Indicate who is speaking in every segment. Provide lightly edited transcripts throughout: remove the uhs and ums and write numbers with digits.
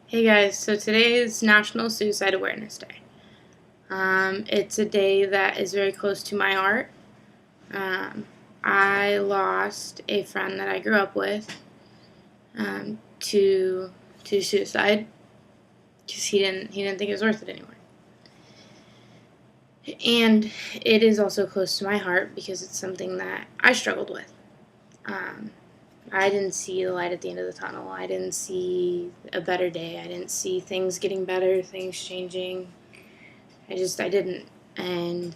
Speaker 1: Hey guys, so today is National Suicide Awareness Day. It's a day that is very close to my heart. Um, I lost a friend that I grew up with to suicide because he didn't think it was worth it anymore. And it is also close to my heart because it's something that I struggled with. Um, I didn't see the light at the end of the tunnel. I didn't see a better day. I didn't see things getting better, things changing. I didn't. And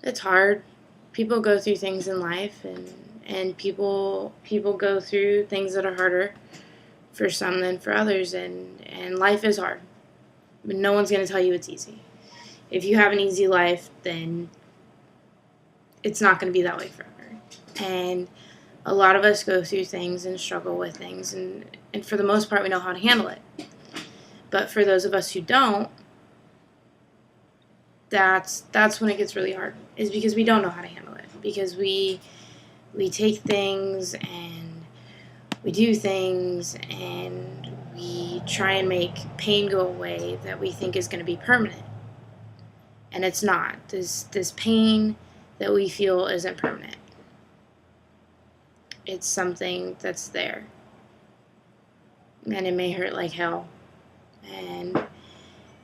Speaker 1: it's hard. People go through things in life, and people go through things that are harder for some than for others, and life is hard. But no one's going to tell you it's easy. If you have an easy life, then it's not going to be that way forever. And a lot of us go through things and struggle with things, and for the most part, we know how to handle it. But for those of us who don't, that's when it gets really hard, is because we don't know how to handle it, because we take things and we do things and we try and make pain go away that we think is going to be permanent, and it's not. This pain that we feel isn't permanent. It's something that's there, and it may hurt like hell, and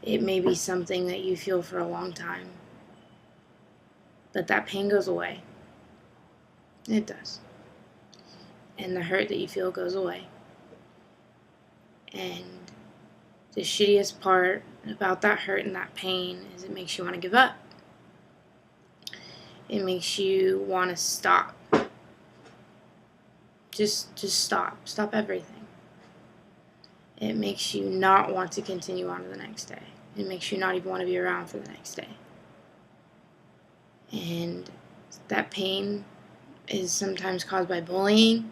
Speaker 1: it may be something that you feel for a long time, but that pain goes away. It does. And the hurt that you feel goes away. And the shittiest part about that hurt and that pain is it makes you want to give up. It makes you want to stop. Just stop. Stop everything. It makes you not want to continue on to the next day. It makes you not even want to be around for the next day. And that pain is sometimes caused by bullying,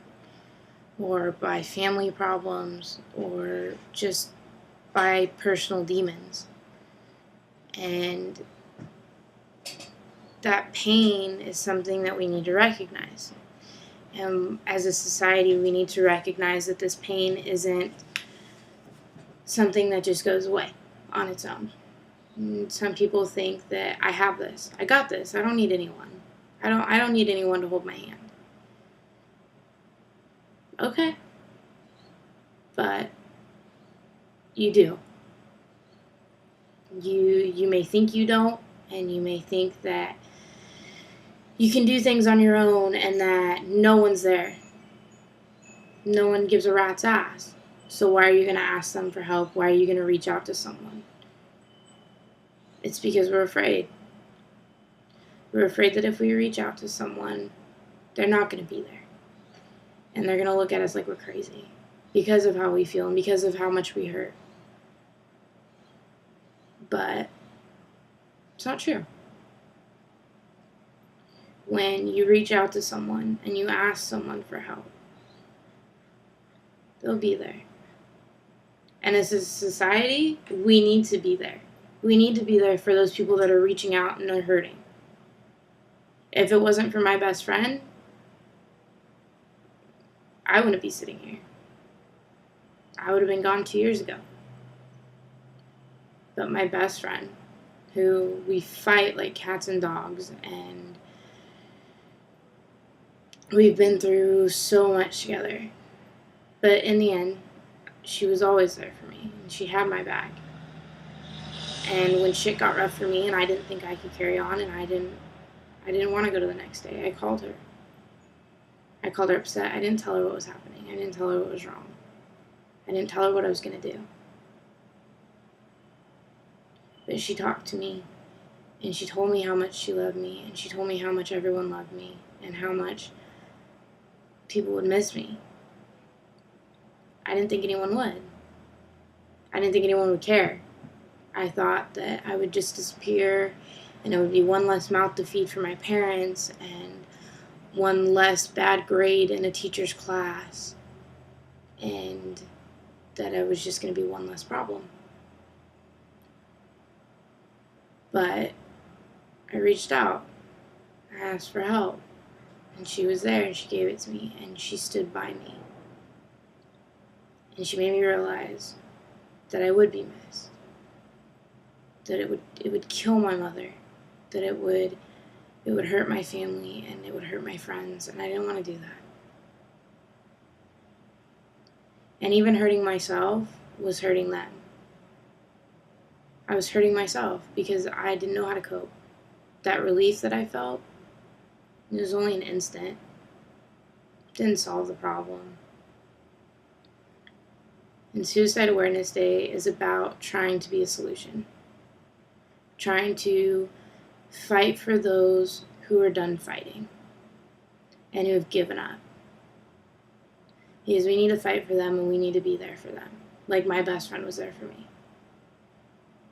Speaker 1: or by family problems, or just by personal demons. And that pain is something that we need to recognize. And as a society, we need to recognize that this pain isn't something that just goes away on its own. And some people think that I have this, I got this, I don't need anyone. I don't need anyone to hold my hand. Okay. But you do. You may think you don't, and you may think that you can do things on your own and that no one's there. No one gives a rat's ass. So why are you going to ask them for help? Why are you going to reach out to someone? It's because we're afraid. We're afraid that if we reach out to someone, they're not going to be there. And they're going to look at us like we're crazy because of how we feel and because of how much we hurt. But it's not true. When you reach out to someone and you ask someone for help, they'll be there. And as a society, we need to be there. We need to be there for those people that are reaching out and are hurting. If it wasn't for my best friend, I wouldn't be sitting here. I would have been gone 2 years ago. But my best friend, who we fight like cats and dogs, and we've been through so much together. But in the end, she was always there for me, and she had my back. And when shit got rough for me and I didn't think I could carry on, and I didn't want to go to the next day, I called her. I called her upset. I didn't tell her what was happening. I didn't tell her what was wrong. I didn't tell her what I was going to do. But she talked to me, and she told me how much she loved me, and she told me how much everyone loved me, and how much people would miss me. I didn't think anyone would. I didn't think anyone would care. I thought that I would just disappear, and it would be one less mouth to feed for my parents, and one less bad grade in a teacher's class, and that I was just going to be one less problem. But I reached out. I asked for help, and she was there, and she gave it to me, and she stood by me. And she made me realize that I would be missed. That it would kill my mother. That it would hurt my family and it would hurt my friends, and I didn't want to do that. And even hurting myself was hurting them. I was hurting myself because I didn't know how to cope. That relief that I felt, it was only an instant. It didn't solve the problem. And Suicide Awareness Day is about trying to be a solution. Trying to fight for those who are done fighting and who have given up. Because we need to fight for them and we need to be there for them. Like my best friend was there for me.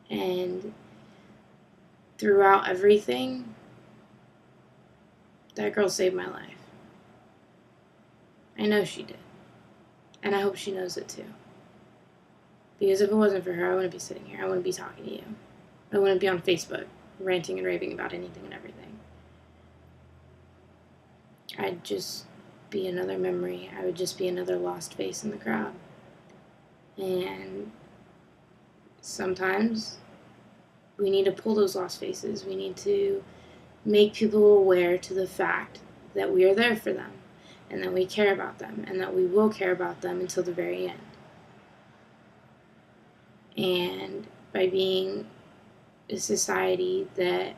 Speaker 1: And throughout everything, that girl saved my life. I know she did. And I hope she knows it too. Because if it wasn't for her, I wouldn't be sitting here. I wouldn't be talking to you. I wouldn't be on Facebook ranting and raving about anything and everything. I'd just be another memory. I would just be another lost face in the crowd. And sometimes we need to pull those lost faces. We need to make people aware to the fact that we are there for them and that we care about them and that we will care about them until the very end. And by being a society that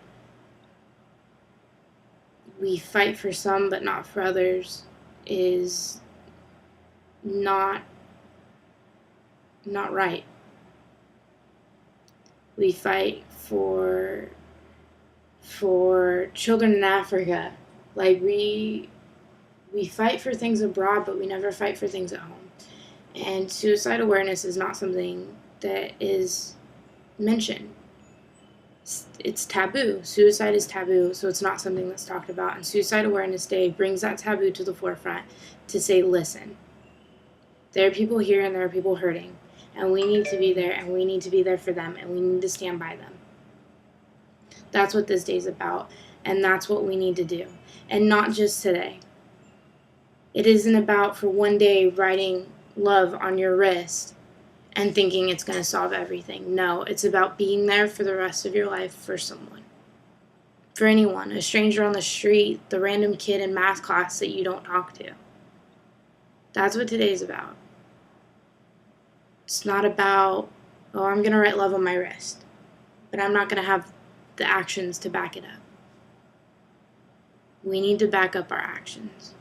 Speaker 1: we fight for some but not for others is not right. We fight for children in Africa. Like we fight for things abroad, but we never fight for things at home. And suicide awareness is not something that is mentioned. It's taboo. Suicide is taboo, so it's not something that's talked about. And Suicide Awareness Day brings that taboo to the forefront to say, listen, there are people here and there are people hurting, and we need to be there, and we need to be there for them, and we need to stand by them. That's what this day is about, and that's what we need to do. And not just today. It isn't about for one day writing love on your wrist and thinking it's going to solve everything. No, it's about being there for the rest of your life for someone. For anyone, a stranger on the street, the random kid in math class that you don't talk to. That's what today's about. It's not about, oh, I'm going to write love on my wrist, but I'm not going to have the actions to back it up. We need to back up our actions.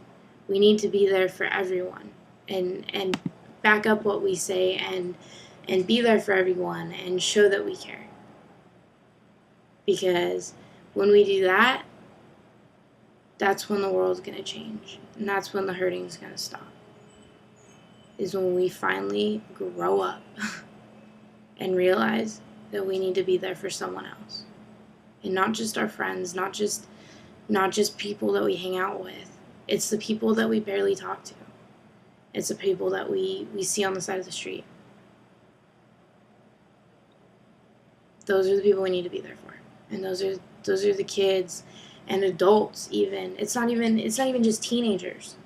Speaker 1: We need to be there for everyone and back up what we say and be there for everyone and show that we care. Because when we do that, that's when the world's going to change. And that's when the hurting's going to stop. Is when we finally grow up and realize that we need to be there for someone else. And not just our friends, not just people that we hang out with. It's the people that we barely talk to. It's the people that we see on the side of the street. Those are the people we need to be there for. And those are the kids and adults even. It's not even just teenagers.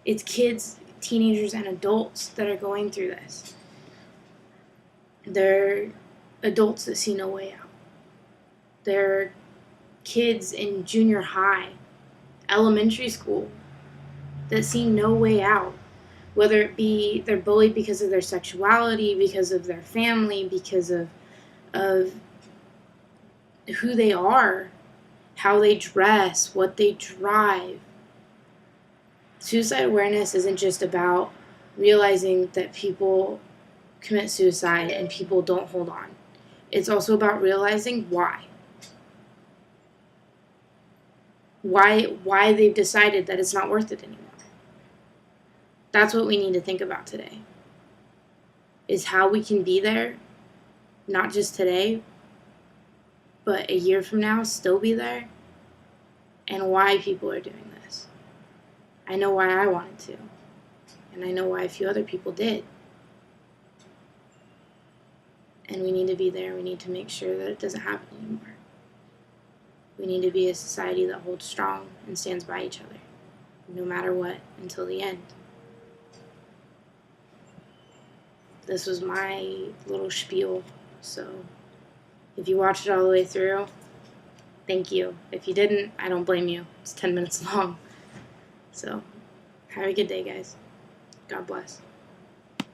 Speaker 1: It's kids, teenagers, and adults that are going through this. They're adults that see no way out. They're kids in junior high, elementary school that see no way out. Whether it be they're bullied because of their sexuality, because of their family, because of who they are, how they dress, what they drive. Suicide awareness isn't just about realizing that people commit suicide and people don't hold on. It's also about realizing why. Why they've decided that it's not worth it anymore. That's what we need to think about today. Is how we can be there, not just today, but a year from now, still be there, and why people are doing this. I know why I wanted to, and I know why a few other people did. And we need to be there. We need to make sure that it doesn't happen anymore. We need to be a society that holds strong and stands by each other, no matter what, until the end. this was my little spiel. So if you watched it all the way through, thank you. If you didn't, I don't blame you. It's 10 minutes long. So have a good day, guys. God bless.